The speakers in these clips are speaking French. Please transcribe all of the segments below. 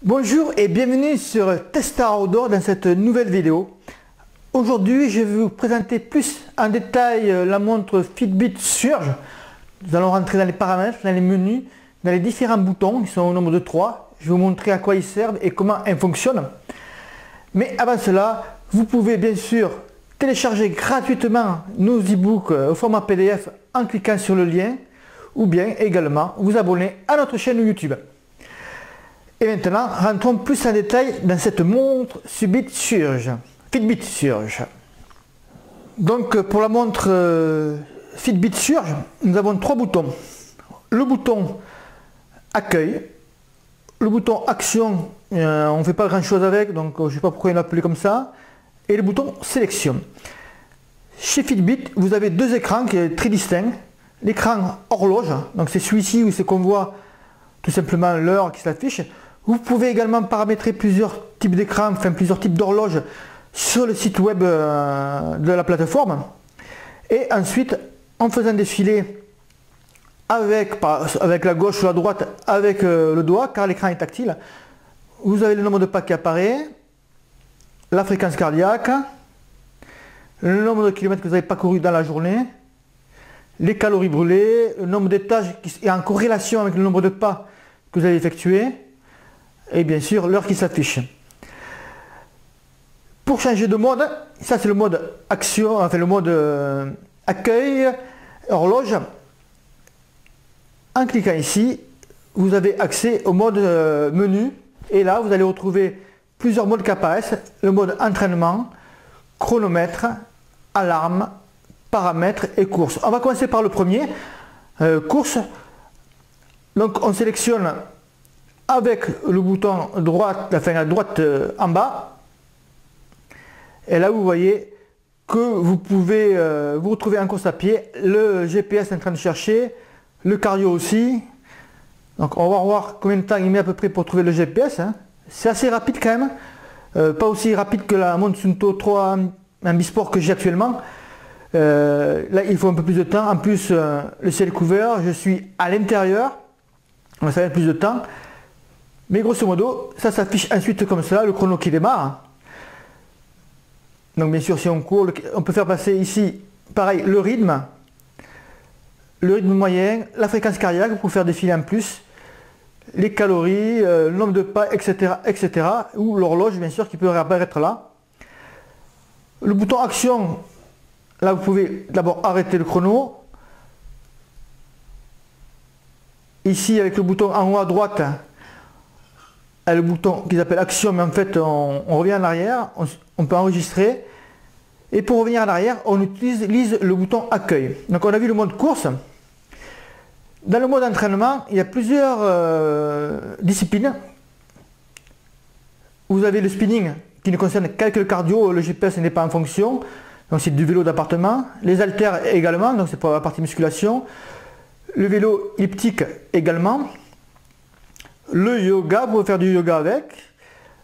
Bonjour et bienvenue sur Testar Outdoor dans cette nouvelle vidéo. Aujourd'hui je vais vous présenter plus en détail la montre Fitbit Surge. Nous allons rentrer dans les paramètres, dans les menus, dans les différents boutons, ils sont au nombre de 3. Je vais vous montrer à quoi ils servent et comment ils fonctionnent. Mais avant cela, vous pouvez bien sûr télécharger gratuitement nos e-books au format PDF en cliquant sur le lien ou bien également vous abonner à notre chaîne YouTube. Et maintenant, rentrons plus en détail dans cette montre Fitbit Surge. Donc pour la montre Fitbit Surge, nous avons 3 boutons. Le bouton accueil, le bouton action, on ne fait pas grand chose avec, donc je ne sais pas pourquoi il l'appelait comme ça, et le bouton sélection. Chez Fitbit, vous avez 2 écrans qui sont très distincts. L'écran horloge, donc c'est celui-ci où c'est qu'on voit tout simplement l'heure qui s'affiche. Vous pouvez également paramétrer plusieurs types d'écrans, enfin plusieurs types d'horloges sur le site web de la plateforme. Et ensuite, en faisant défiler avec la gauche ou la droite, avec le doigt, car l'écran est tactile, vous avez le nombre de pas qui apparaît, la fréquence cardiaque, le nombre de kilomètres que vous avez parcouru dans la journée, les calories brûlées, le nombre d'étages qui est en corrélation avec le nombre de pas que vous avez effectué, et bien sûr l'heure qui s'affiche. Pour changer de mode, ça c'est le mode action, enfin le mode accueil, horloge. En cliquant ici, vous avez accès au mode menu, et là vous allez retrouver plusieurs modes qui apparaissent, le mode entraînement, chronomètre, alarme, paramètres et course. On va commencer par le premier, course. Donc on sélectionne avec le bouton droite, enfin à droite en bas, et là vous voyez que vous pouvez vous retrouver en course à pied, le GPS est en train de chercher, le cardio aussi. Donc on va voir combien de temps il met à peu près pour trouver le GPS, hein. C'est assez rapide quand même, pas aussi rapide que la montre Suunto 3 Ambisport que j'ai actuellement. Là il faut un peu plus de temps, en plus le ciel est couvert, je suis à l'intérieur, ça va être plus de temps, mais grosso modo ça s'affiche ensuite comme ça, le chrono qui démarre. Donc bien sûr si on court, on peut faire passer ici pareil le rythme moyen, la fréquence cardiaque pour faire défiler en plus, les calories, le nombre de pas, etc., etc., ou l'horloge bien sûr qui peut réapparaître là. Le bouton action, là vous pouvez d'abord arrêter le chrono. Ici avec le bouton en haut à droite, le bouton qu'ils appellent action, mais en fait on revient en arrière, on peut enregistrer. Et pour revenir en arrière, on utilise le bouton accueil. Donc on a vu le mode course. Dans le mode entraînement, il y a plusieurs disciplines. Vous avez le spinning qui ne concerne qu'avec le cardio, le GPS n'est pas en fonction. Donc c'est du vélo d'appartement. Les haltères également, donc c'est pour la partie musculation. Le vélo elliptique également. Le yoga, vous pouvez faire du yoga avec.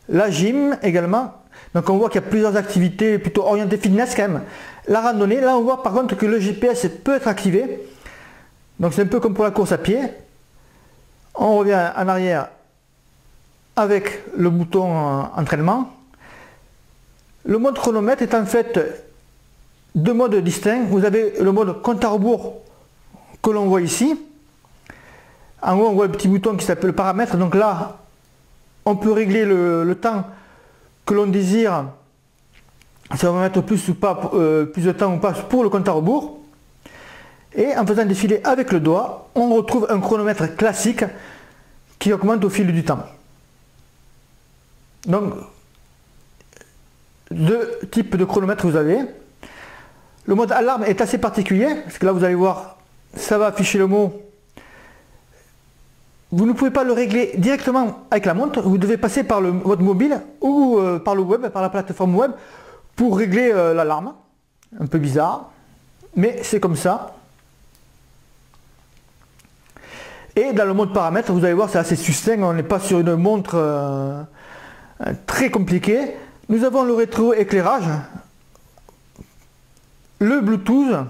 La gym également. Donc on voit qu'il y a plusieurs activités plutôt orientées fitness quand même. La randonnée, là on voit par contre que le GPS peut être activé. Donc c'est un peu comme pour la course à pied. On revient en arrière avec le bouton entraînement. Le mode chronomètre est en fait 2 modes distincts. Vous avez le mode compte à rebours que l'on voit ici. En haut on voit le petit bouton qui s'appelle paramètres. Donc là on peut régler le temps que l'on désire. Ça va mettre plus ou pas plus de temps ou pas pour le compte à rebours. Et en faisant défiler avec le doigt, on retrouve un chronomètre classique qui augmente au fil du temps. Donc 2 types de chronomètres vous avez. Le mode alarme est assez particulier, parce que là vous allez voir, ça va afficher le mot. Vous ne pouvez pas le régler directement avec la montre, vous devez passer par votre mobile ou par le web, par la plateforme web, pour régler l'alarme. Un peu bizarre, mais c'est comme ça. Et dans le mode paramètres, vous allez voir, c'est assez succinct, on n'est pas sur une montre très compliquée. Nous avons le rétroéclairage, le Bluetooth,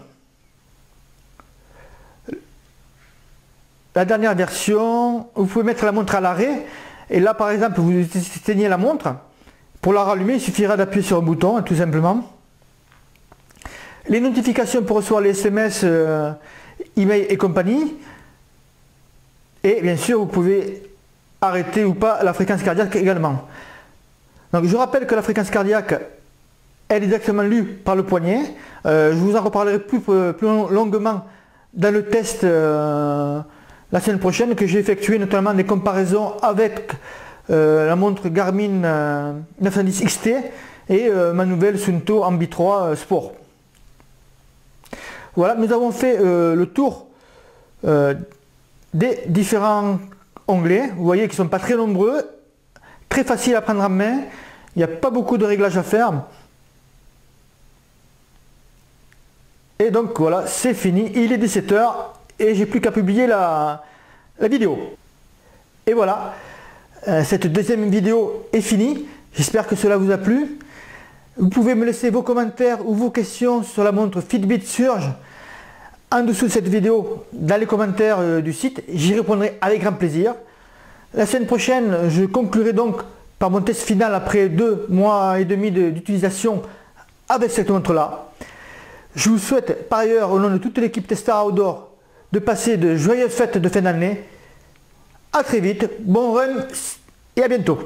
la dernière version, vous pouvez mettre la montre à l'arrêt Et là par exemple vous éteignez la montre. Pour la rallumer, il suffira d'appuyer sur un bouton tout simplement. Les notifications pour recevoir les SMS, email et compagnie. Et bien sûr vous pouvez arrêter ou pas la fréquence cardiaque également. Donc je rappelle que la fréquence cardiaque elle est directement lue par le poignet. Je vous en reparlerai plus longuement dans le test la semaine prochaine, que j'ai effectué notamment des comparaisons avec la montre Garmin 910 XT et ma nouvelle Suunto Ambi 3 Sport. Voilà, nous avons fait le tour des différents onglets. Vous voyez qu'ils ne sont pas très nombreux, très faciles à prendre en main, il n'y a pas beaucoup de réglages à faire. Et donc voilà, c'est fini, il est 17 h et j'ai plus qu'à publier la vidéo. Et voilà, cette deuxième vidéo est finie, j'espère que cela vous a plu. Vous pouvez me laisser vos commentaires ou vos questions sur la montre Fitbit Surge en dessous de cette vidéo dans les commentaires du site, j'y répondrai avec grand plaisir. La semaine prochaine, je conclurai donc par mon test final après 2 mois et demi d'utilisation avec cette montre là. Je vous souhaite par ailleurs au nom de toute l'équipe Testar Outdoor de passer de joyeuses fêtes de fin d'année. A très vite, bon run et à bientôt.